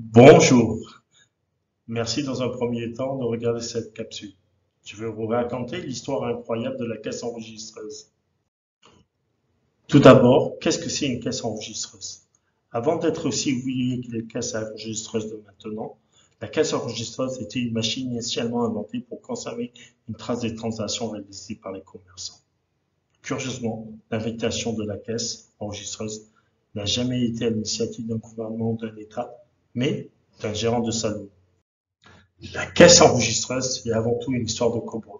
Bonjour, merci dans un premier temps de regarder cette capsule. Je vais vous raconter l'histoire incroyable de la caisse enregistreuse. Tout d'abord, qu'est-ce que c'est une caisse enregistreuse? Avant d'être aussi oubliée que les caisses enregistreuses de maintenant, la caisse enregistreuse était une machine initialement inventée pour conserver une trace des transactions réalisées par les commerçants. Curieusement, l'invitation de la caisse enregistreuse n'a jamais été à l'initiative d'un gouvernement ou d'un État, mais d'un gérant de salon. La caisse enregistreuse est avant tout une histoire de cow-boy.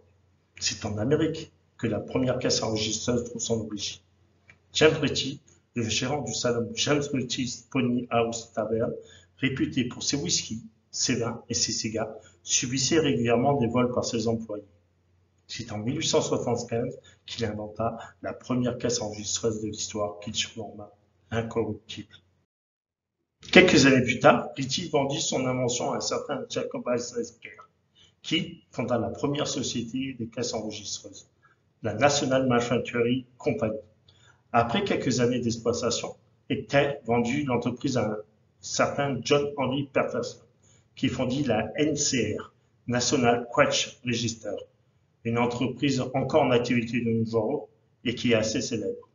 C'est en Amérique que la première caisse enregistreuse trouve son origine. James Ritchie, le gérant du salon James Ritchie's Pony House Tavern, réputé pour ses whisky, ses vins et ses cigares, subissait régulièrement des vols par ses employés. C'est en 1875 qu'il inventa la première caisse enregistreuse de l'histoire qu'il surnomma incorruptible. Quelques années plus tard, Ritchie vendit son invention à un certain Jacob Eisner, qui fonda la première société des caisses enregistreuses, la National Manufacturing Company. Après quelques années d'exploitation, était vendue l'entreprise à un certain John Henry Patterson, qui fondit la NCR, National Quatch Register, une entreprise encore en activité de nos jours et qui est assez célèbre.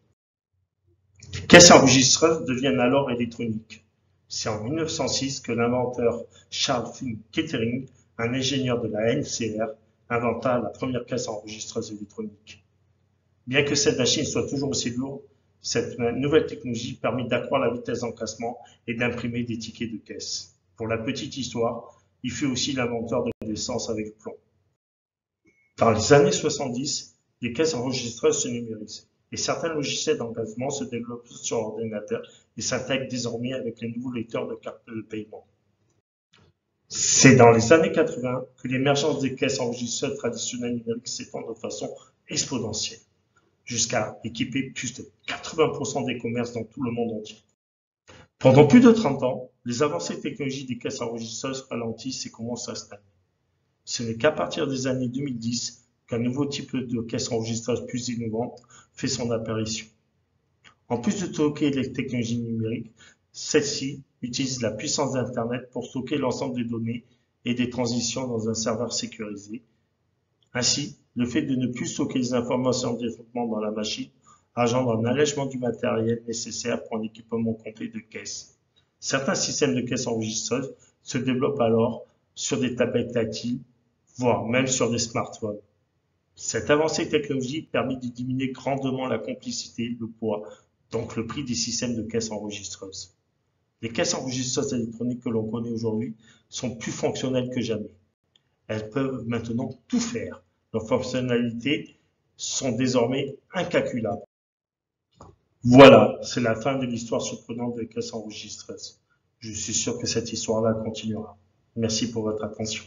Les caisses enregistreuses deviennent alors électroniques. C'est en 1906 que l'inventeur Charles Finn Kettering, un ingénieur de la NCR, inventa la première caisse enregistreuse électronique. Bien que cette machine soit toujours aussi lourde, cette nouvelle technologie permet d'accroître la vitesse d'encasement et d'imprimer des tickets de caisse. Pour la petite histoire, il fut aussi l'inventeur de l'essence avec plomb. Dans les années 70, les caisses enregistreuses se numérisent et certains logiciels d'engagement se développent sur ordinateur et s'intègrent désormais avec les nouveaux lecteurs de cartes de paiement. C'est dans les années 80 que l'émergence des caisses enregistreuses traditionnelles numériques s'étend de façon exponentielle, jusqu'à équiper plus de 80% des commerces dans tout le monde entier. Pendant plus de 30 ans, les avancées technologiques des caisses enregistreuses ralentissent et commencent à stagner. Ce n'est qu'à partir des années 2010 qu'un nouveau type de caisse enregistreuse plus innovante fait son apparition. En plus de stocker les technologies numériques, celle-ci utilise la puissance d'Internet pour stocker l'ensemble des données et des transitions dans un serveur sécurisé. Ainsi, le fait de ne plus stocker les informations de développement dans la machine engendre un allègement du matériel nécessaire pour un équipement complet de caisse. Certains systèmes de caisse enregistreuses se développent alors sur des tablettes tactiles, voire même sur des smartphones. Cette avancée technologique permet de diminuer grandement la complexité, le poids, donc le prix des systèmes de caisses enregistreuses. Les caisses enregistreuses électroniques que l'on connaît aujourd'hui sont plus fonctionnelles que jamais. Elles peuvent maintenant tout faire. Leurs fonctionnalités sont désormais incalculables. Voilà, c'est la fin de l'histoire surprenante des caisses enregistreuses. Je suis sûr que cette histoire-là continuera. Merci pour votre attention.